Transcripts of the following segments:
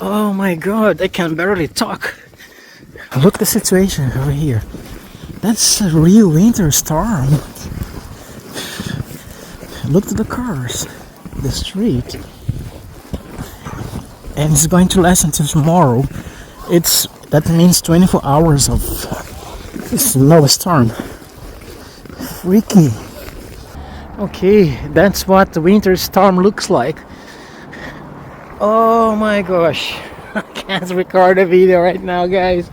Oh my god, I can barely talk. Look the situation over here. That's a real winter storm. Look at the cars, the street, and it's going to last until tomorrow. That means 24 hours of snowstorm. Freaky. Okay, that's what the winter storm looks like. Oh my gosh, I can't record a video right now, guys.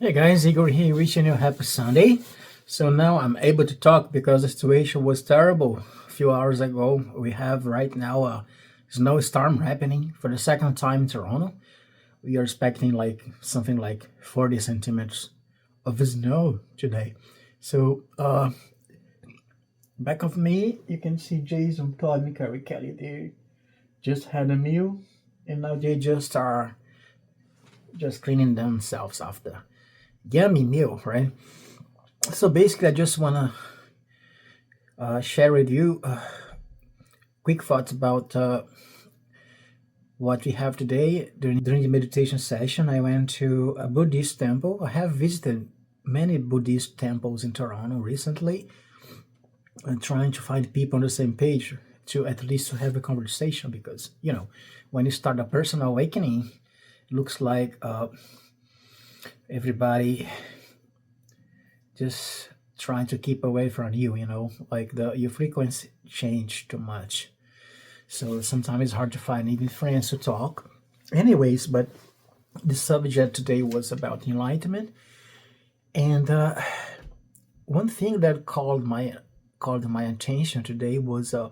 Hey guys, Igor here, wishing you a happy Sunday. So now I'm able to talk because the situation was terrible. A few hours ago, we have right now a snowstorm happening for the second time in Toronto. We are expecting like something like 40 centimeters of snow today. So back of me, you can see Jason, Todd, and Carrie Kelly. They just had a meal, and now they just are just cleaning themselves after yummy meal, right? So basically, I just wanna share with you quick thoughts about what we have today. During the meditation session, I went to a Buddhist temple. I have visited many Buddhist temples in Toronto recently, and trying to find people on the same page to at least to have a conversation, because when you start a personal awakening, it looks like everybody just trying to keep away from you, like your frequency change too much. So sometimes it's hard to find even friends to talk. Anyways, but the subject today was about enlightenment, and one thing that called my attention today was I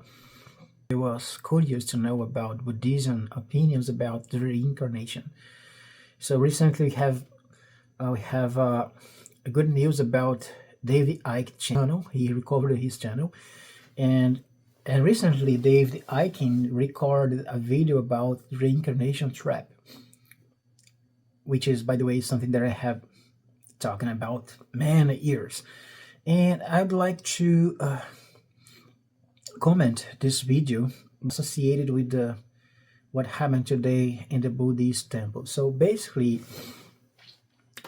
was curious to know about Buddhism opinions about the reincarnation. So recently we have good news about David Icke channel. He recovered his channel, and recently David Icke recorded a video about reincarnation trap, which is, by the way, something that I have talking about many years. And I'd like to comment this video associated with what happened today in the Buddhist temple. So basically,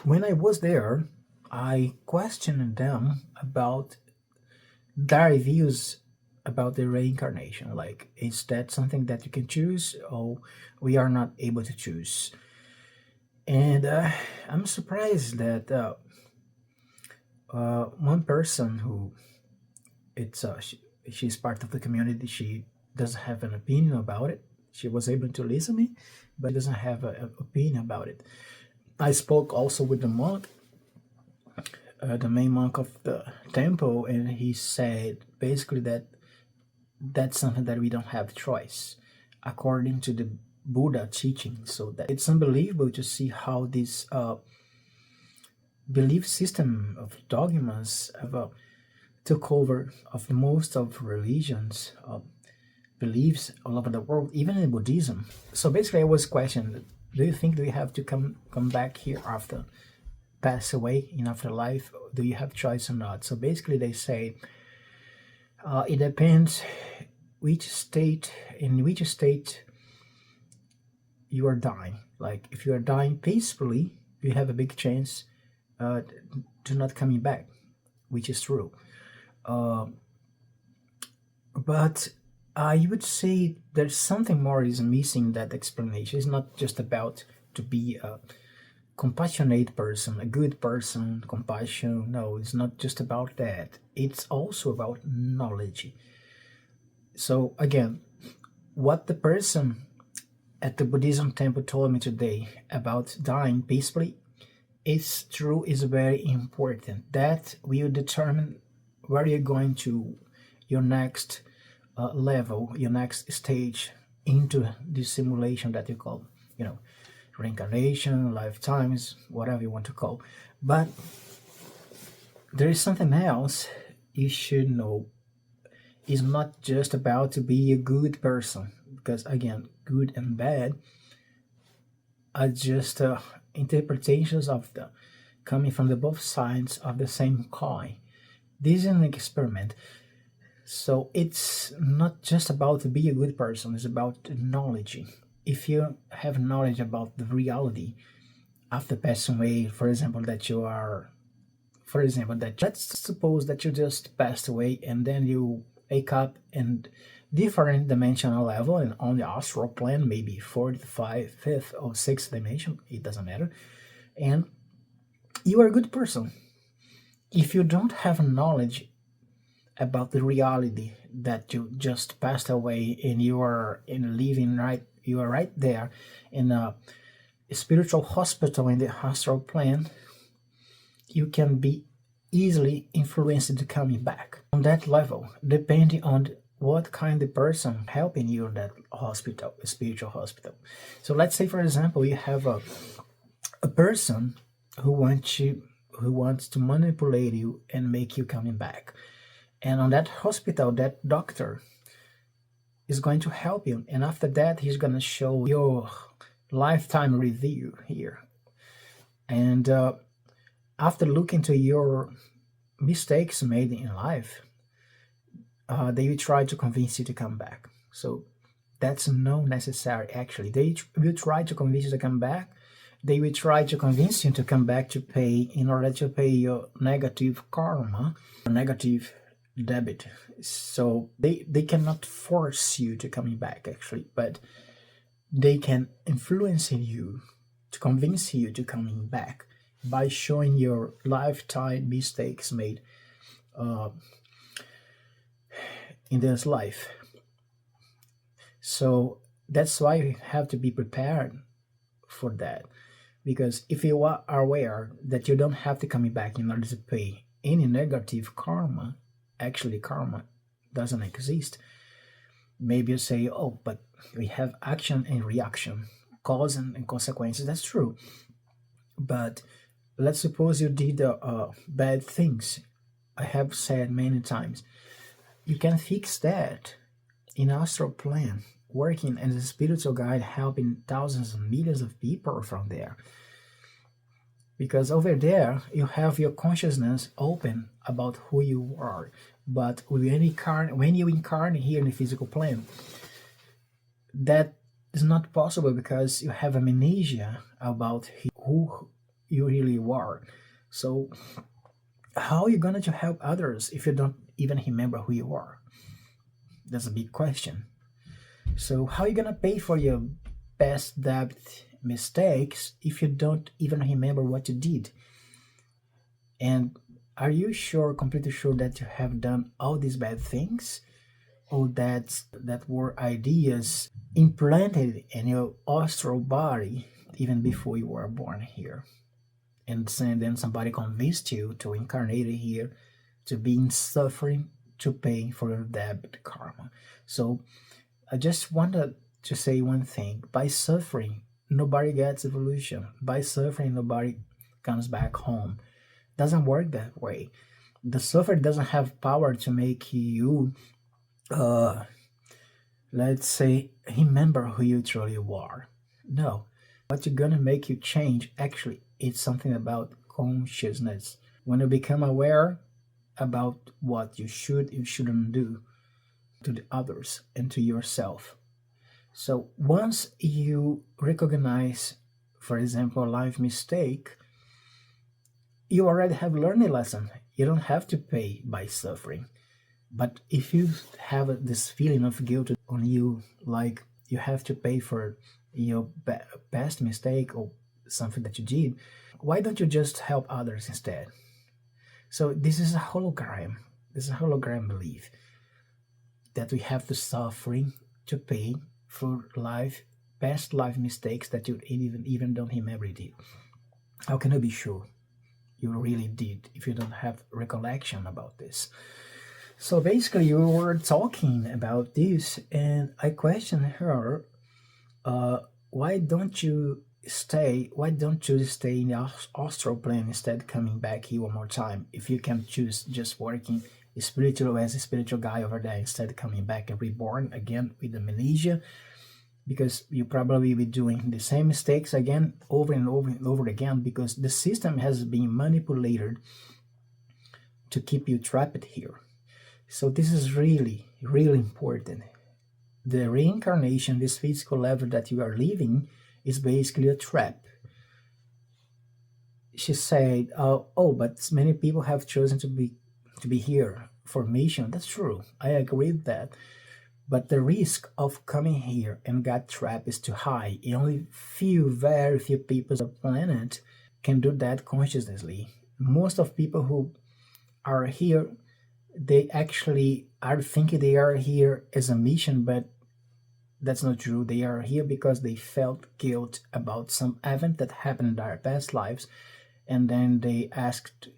when I was there, I questioned them about their views about the reincarnation. Like, is that something that you can choose, or we are not able to choose? And I'm surprised that one person who she's part of the community, she doesn't have an opinion about it. She was able to listen to me, but doesn't have an opinion about it. I spoke also with the monk, the main monk of the temple, and he said basically that that's something that we don't have choice according to the Buddha teaching. So that it's unbelievable to see how this belief system of dogmas have took over of most of religions, beliefs all over the world, even in Buddhism. So basically, I was questioned: do you think we have to come back here after pass away in afterlife? Do you have choice or not? So basically, they say it depends in which state you are dying. Like, if you are dying peacefully, you have a big chance to not coming back, which is true. But I would say there's something more is missing in that explanation. It's not just about to be a compassionate person, a good person, compassion. No, it's not just about that. It's also about knowledge. So again, what the person at the Buddhism temple told me today about dying peacefully is true, is very important. That will determine where you're going to your next level, your next stage into this simulation that you call, reincarnation, lifetimes, whatever you want to call. But there is something else you should know. It's not just about to be a good person, because again, good and bad are just interpretations of the coming from the both sides of the same coin. This is an experiment. So it's not just about to be a good person, it's about knowledge. If you have knowledge about the reality after passing away, for example, that you are, for example, that let's suppose that you just passed away and then you wake up in different dimensional level and on the astral plane, maybe fourth, fifth, or sixth dimension, it doesn't matter, and you are a good person. If you don't have knowledge about the reality that you just passed away and you are in living right, you are right there in a spiritual hospital in the astral plane, you can be easily influenced to coming back on that level, depending on what kind of person helping you in that hospital, spiritual hospital. So let's say, for example, you have a person who wants to manipulate you and make you coming back. And on that hospital, that doctor is going to help you. And after that, he's going to show your lifetime review here. And after looking to your mistakes made in life, they will try to convince you to come back. So that's no necessary, actually. They will try to convince you to come back. They will try to convince you to come back to pay in order to pay your negative karma, negative debit. So they cannot force you to coming back, actually, but they can influence you to convince you to coming back by showing your lifetime mistakes made in this life. So that's why you have to be prepared for that. Because if you are aware that you don't have to come back in order to pay any negative karma, actually karma doesn't exist. Maybe you say, oh, but we have action and reaction, cause and consequences. That's true. But let's suppose you did bad things. I have said many times, you can fix that in astral plane, working as a spiritual guide, helping thousands and millions of people from there. Because over there, you have your consciousness open about who you are. But when you incarnate here in the physical plane, that is not possible because you have amnesia about who you really are. So how are you going to help others if you don't even remember who you are? That's a big question. So how are you going to pay for your past debt mistakes if you don't even remember what you did? And are you completely sure that you have done all these bad things? Or that were ideas implanted in your astral body even before you were born here? And then somebody convinced you to incarnate here, to be in suffering, to pay for your debt karma. So I just wanted to say one thing. By suffering, nobody gets evolution. By suffering, nobody comes back home. Doesn't work that way. The sufferer doesn't have power to make you, let's say, remember who you truly are. No. What's gonna make you change, actually, it's something about consciousness. When you become aware about what you shouldn't do to the others and to yourself. So once you recognize, for example, a life mistake, you already have learned a lesson. You don't have to pay by suffering. But if you have this feeling of guilt on you, like you have to pay for your past mistake or something that you did, why don't you just help others instead? So this is a hologram. This is a hologram belief that we have to suffering to pay for past life mistakes that you even don't remember you did. How can you be sure you really did if you don't have recollection about this? So basically, you were talking about this, and I questioned her. Why don't you stay in the astral plane instead, coming back here one more time? If you can choose just working spiritual as a spiritual guy over there instead of coming back and reborn again with amnesia, because you probably be doing the same mistakes again over and over and over again, because the system has been manipulated to keep you trapped here. So this is really, really important. The reincarnation, this physical level that you are living, is basically a trap. She said, "Oh, but many people have chosen to be here for mission." That's true. I agree with that. But the risk of coming here and get trapped is too high. And only very few people on the planet can do that consciously. Most of people who are here, they actually are thinking they are here as a mission, but that's not true. They are here because they felt guilt about some event that happened in their past lives, and then they asked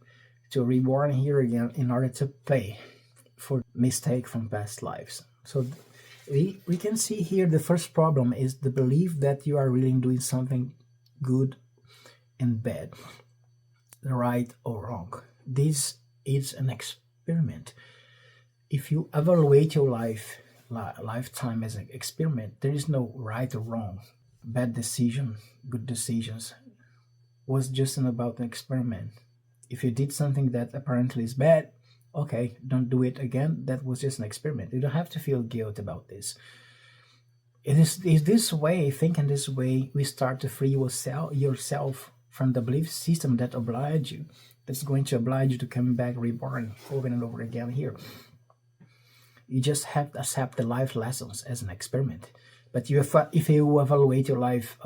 to reborn here again in order to pay for mistake from past lives. So we can see here the first problem is the belief that you are really doing something good and bad, right or wrong. This is an experiment. If you evaluate your lifetime as an experiment, there is no right or wrong, bad decision, good decisions. Was just about an experiment. If you did something that apparently is bad, okay, don't do it again. That was just an experiment. You don't have to feel guilt about this. It is this way, thinking this way, we start to free yourself from the belief system that's going to oblige you to come back reborn over and over again here. You just have to accept the life lessons as an experiment. But if you evaluate your life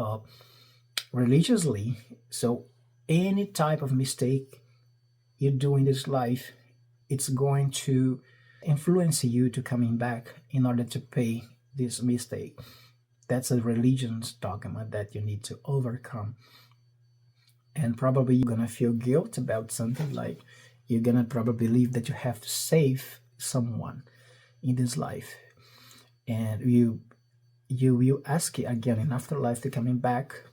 religiously, so any type of mistake you do in this life, it's going to influence you to coming back in order to pay this mistake. That's a religion's dogma that you need to overcome. And probably you're gonna feel guilt about something, like you're gonna probably believe that you have to save someone in this life, and you will ask it again in afterlife to coming back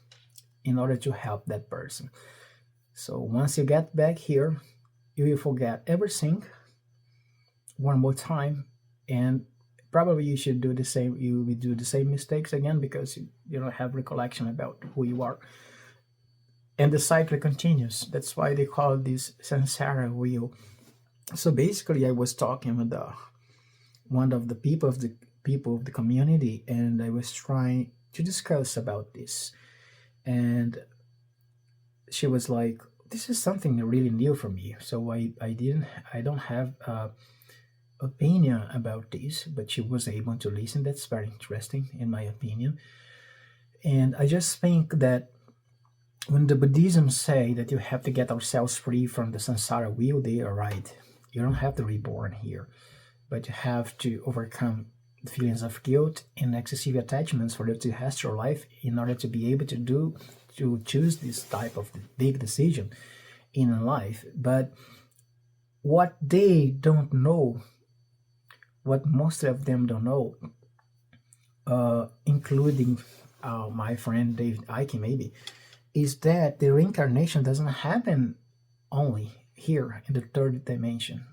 in order to help that person. So once you get back here, you will forget everything one more time, and probably you should do the same. You will do the same mistakes again because you don't have recollection about who you are, and the cycle continues. That's why they call this samsara wheel. So basically, I was talking with one of the people of the community, and I was trying to discuss about this, and she was like, "This is something really new for me." So I don't have opinion about this, but she was able to listen. That's very interesting, in my opinion. And I just think that when the Buddhism say that you have to get ourselves free from the samsara wheel, they are right. You don't have to reborn here, but you have to overcome the feelings of guilt and excessive attachments for the terrestrial life in order to be able to choose this type of big decision in life. But what they don't know, what most of them don't know, including my friend David Icke maybe, is that the reincarnation doesn't happen only here in the third dimension.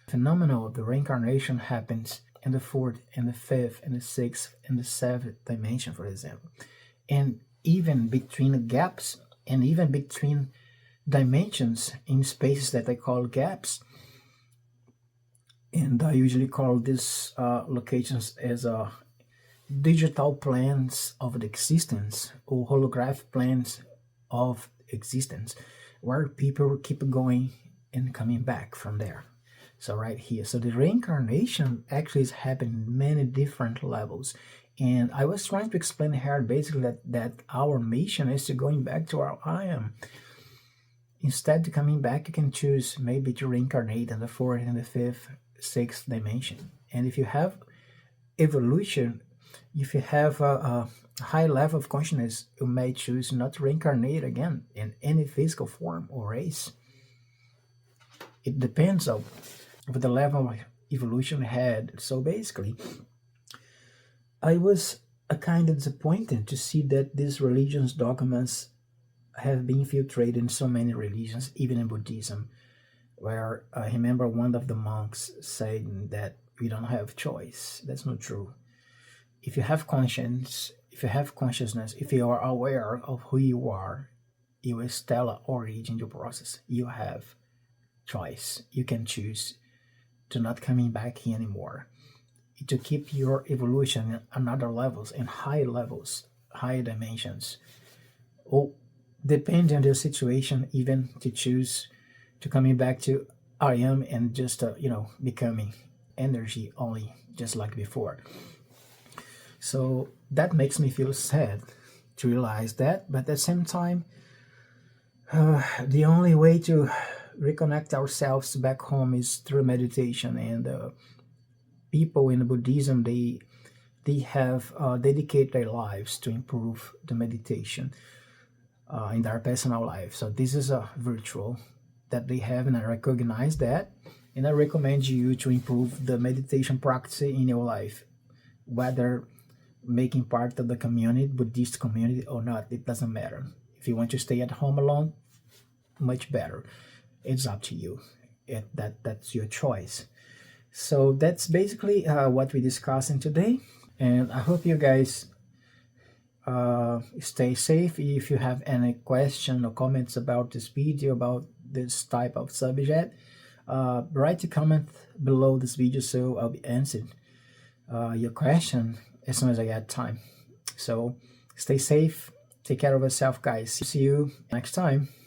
The phenomenon of the reincarnation happens in the fourth and the fifth and the sixth and the seventh dimension, for example. And even between gaps and even between dimensions in spaces that I call gaps. And I usually call these locations as digital plans of the existence or holographic plans of existence, where people keep going and coming back from there. So right here, so the reincarnation actually is happening in many different levels. And I was trying to explain here basically that our mission is to going back to our I am. Instead of coming back, you can choose maybe to reincarnate in the fourth and the fifth, sixth dimension. And if you have evolution, if you have a high level of consciousness, you may choose not to reincarnate again in any physical form or race. It depends on the level of evolution you had. So basically, I was kind of disappointed to see that these religions dogmas have been infiltrated in so many religions, even in Buddhism, where I remember one of the monks saying that we don't have choice. That's not true. If you have conscience, if you have consciousness, if you are aware of who you are, your stellar origin, your process, you have choice. You can choose to not coming back here anymore, to keep your evolution on other levels and high levels, higher dimensions, or depending on the situation, even to choose to coming back to I am and just becoming energy only, just like before. So that makes me feel sad to realize that, but at the same time, the only way to reconnect ourselves back home is through meditation. And people in Buddhism, they have dedicated their lives to improve the meditation in their personal life. So this is a virtual that they have, and I recognize that. And I recommend you to improve the meditation practice in your life, whether making part of the community, Buddhist community or not, it doesn't matter. If you want to stay at home alone, much better. It's up to you. That's your choice. So that's basically what we discussed in today, and I hope you guys stay safe. If you have any question or comments about this video, about this type of subject, write a comment below this video so I'll be answering your question as soon as I get time. So stay safe, take care of yourself, guys. See you next time.